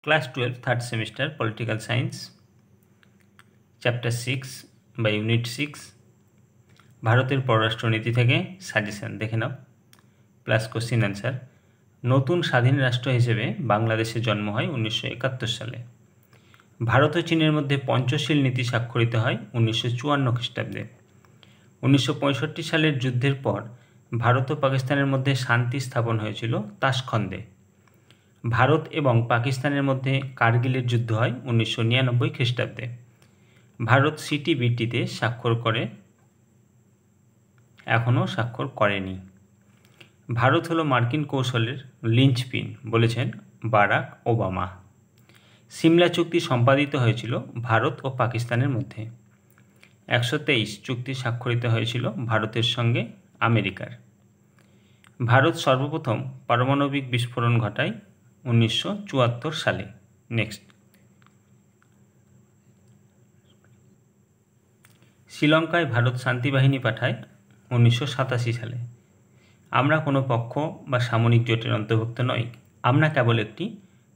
Class 12 third semester political science chapter 6 বা unit 6 ভারতের পররাষ্ট্রনীতি থেকে সাজেশন দেখে নাও প্লাস কোশ্চিন অ্যান্সার। নতুন স্বাধীন রাষ্ট্র হিসেবে বাংলাদেশের জন্ম হয় 1971 সালে। ভারত ও চীনের মধ্যে পঞ্চশীল নীতি স্বাক্ষরিত হয় 1954 খ্রিস্টাব্দে। 1965 সালের যুদ্ধের পর ভারত ও পাকিস্তানের মধ্যে শান্তি স্থাপন হয়েছিল তাশখন্দে। ভারত এবং পাকিস্তানের মধ্যে কার্গিলের যুদ্ধ হয় 1999 খ্রিস্টাব্দে। ভারত সিটিবিটিতে স্বাক্ষর করে, এখনও স্বাক্ষর করেনি। ভারত হলো মার্কিন কৌশলের লিঞ্চপিন বলেছেন বারাক ওবামা। সিমলা চুক্তি সম্পাদিত হয়েছিল ভারত ও পাকিস্তানের মধ্যে। 123 চুক্তি স্বাক্ষরিত হয়েছিল ভারতের সঙ্গে আমেরিকার। ভারত সর্বপ্রথম পারমাণবিক বিস্ফোরণ ঘটায় 1974 সালে। নেক্সট, শ্রীলঙ্কায় ভারত শান্তি বাহিনী পাঠায় 1987 সালে। আমরা কোনো পক্ষ বা সামরিক জোটের অন্তর্ভুক্ত নই, আমরা কেবল একটি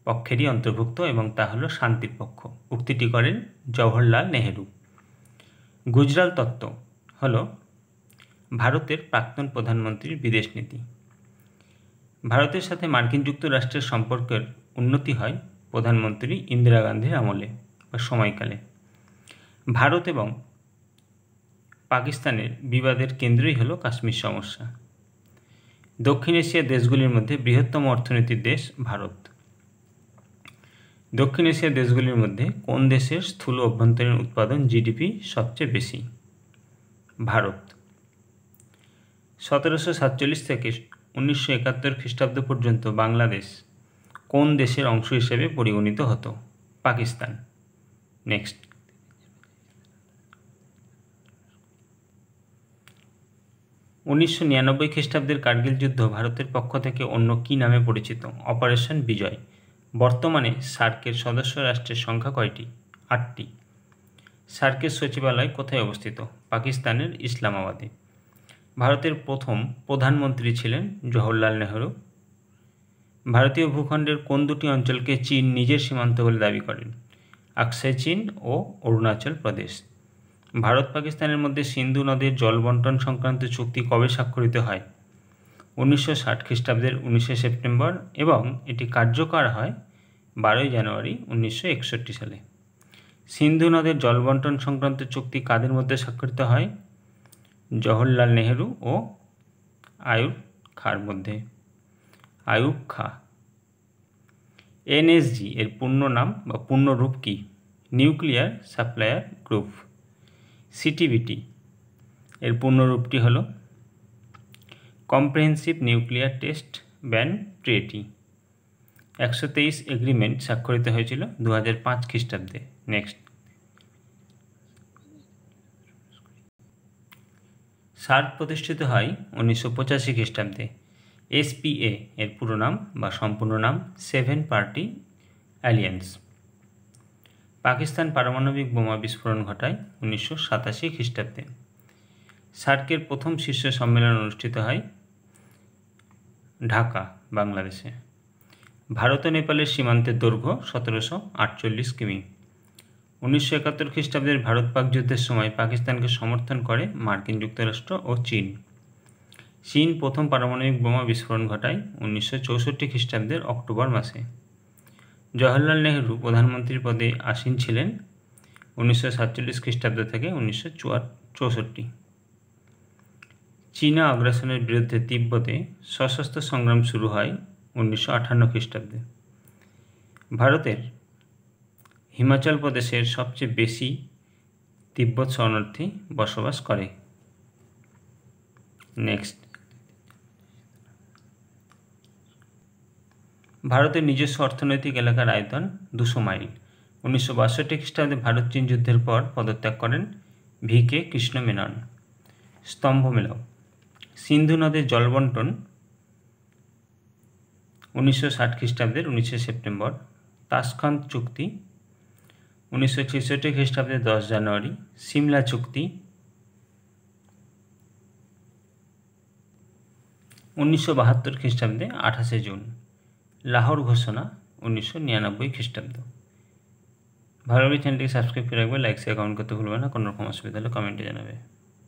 পক্ষেরই অন্তর্ভুক্ত এবং তা হলো শান্তির পক্ষ। উক্তিটি করেন জওহরলাল নেহেরু। গুজরাল তত্ত্ব হল ভারতের প্রাক্তন প্রধানমন্ত্রীর বিদেশ নীতি। ভারতের সাথে মার্কিন যুক্তরাষ্ট্রের সম্পর্কের উন্নতি হয় প্রধানমন্ত্রী ইন্দিরা গান্ধীর আমলে বা সময়কালে। ভারত এবং পাকিস্তানের বিবাদের কেন্দ্রই হলো কাশ্মীর সমস্যা। দক্ষিণ এশিয়ার দেশগুলির মধ্যে বৃহত্তম অর্থনীতির দেশ ভারত। দক্ষিণ এশিয়ার দেশগুলির মধ্যে কোন দেশের স্থূল অভ্যন্তরীণ উৎপাদন জিডিপি সবচেয়ে বেশি? ভারত। 1747 থেকে 1971 খ্রিস্টাব্দ পর্যন্ত বাংলাদেশ কোন দেশের অংশ হিসেবে পরিগণিত হতো? পাকিস্তান। নেক্সট, 1999 খ্রিস্টাব্দের কার্গিল যুদ্ধ ভারতের পক্ষ থেকে অন্য কী নামে পরিচিত? অপারেশন বিজয়। বর্তমানে সার্কের সদস্য রাষ্ট্রের সংখ্যা কয়টি? 8টি। সার্কের সচিবালয় কোথায় অবস্থিত? পাকিস্তানের ইসলামাবাদে। ভারতের প্রথম প্রধানমন্ত্রী ছিলেন জওহরলাল নেহেরু। ভারতীয় ভূখণ্ডের কোন দুটি অঞ্চলকে চীন নিজের সীমান্ত বলে দাবি করেন? আকসাই চীন ও অরুণাচল প্রদেশ। ভারত পাকিস্তানের মধ্যে সিন্ধু নদের জল বন্টন সংক্রান্ত চুক্তি কবে স্বাক্ষরিত হয়? 1960 খ্রিস্টাব্দের 19 সেপ্টেম্বর এবং এটি কার্যকর হয় 12 জানুয়ারি 1961 সালে। সিন্ধু নদের জল বন্টন সংক্রান্ত চুক্তি কাদের মধ্যে স্বাক্ষরিত হয়? জওহরলাল নেহেরু ও আইয়ুব খাঁর মধ্যে। আইয়ুব খাঁ। এনএসজি এর পূর্ণ নাম বা পূর্ণ রূপ কি? Nuclear supplier group. সিটিবিটি এর পূর্ণ রূপটি হল comprehensive nuclear test ban treaty. 123 agreement স্বাক্ষরিত হয়েছিল 2005 খ্রিস্টাব্দে। নেক্সট, সার্ক প্রতিষ্ঠিত হয় 1985 খ্রিস্টাব্দে। এসপিএ এর পুরো নাম বা সম্পূর্ণ নাম সেভেন পার্টি অ্যালিয়েন্স। পাকিস্তান পারমাণবিক বোমা বিস্ফোরণ ঘটায় 1987 খ্রিস্টাব্দে। সার্কের প্রথম শীর্ষ সম্মেলন অনুষ্ঠিত হয় ঢাকা, বাংলাদেশে। ভারত ও নেপালের সীমান্তের দৈর্ঘ্য 1748 কিমি। 1971 খ্রিস্টাব্দের ভারত পাক যুদ্ধের সময় পাকিস্তানকে সমর্থন করে মার্কিন যুক্তরাষ্ট্র ও চীন। চীন প্রথম পারমাণবিক বোমা বিস্ফোরণ ঘটায় 1964 খ্রিস্টাব্দের অক্টোবর মাসে। জওহরলাল নেহেরু প্রধানমন্ত্রী পদে আসীন ছিলেন 1947 খ্রিস্টাব্দ থেকে 1964। চীনা আগ্রাসনের বিরুদ্ধে তিব্বতে সশস্ত্র সংগ্রাম শুরু হয় 1958 খ্রিস্টাব্দে। ভারতের হিমাচল প্রদেশের সবচেয়ে বেশি তিব্বত শরণার্থী বসবাস করে। নেক্সট, ভারতের নিজস্ব অর্থনৈতিক এলাকার আয়তন 200 মাইল। 1962 খ্রিস্টাব্দে ভারত চীন যুদ্ধের পর পদত্যাগ করেন ভিকে কৃষ্ণ মেনন। স্তম্ভ মেলাও। সিন্ধু নদের জলবন্টন 1960 খ্রিস্টাব্দের 19 সেপ্টেম্বর। তাশখন্দ চুক্তি 1966 খ্রিস্টাব্দের 10 জানুয়ারি। সিমলা চুক্তি 1972 খ্রিস্টাব্দে 28 জুন। লাহোর ঘোষণা 1999 খ্রিস্টাব্দ। ভালো লাগলে চ্যানেলটিকে সাবস্ক্রাইব করে রাখবে, লাইক শেয়ার কমেন্ট করতে ভুলবে না। কোনো রকম অসুবিধা হলে কমেন্টে জানাবে।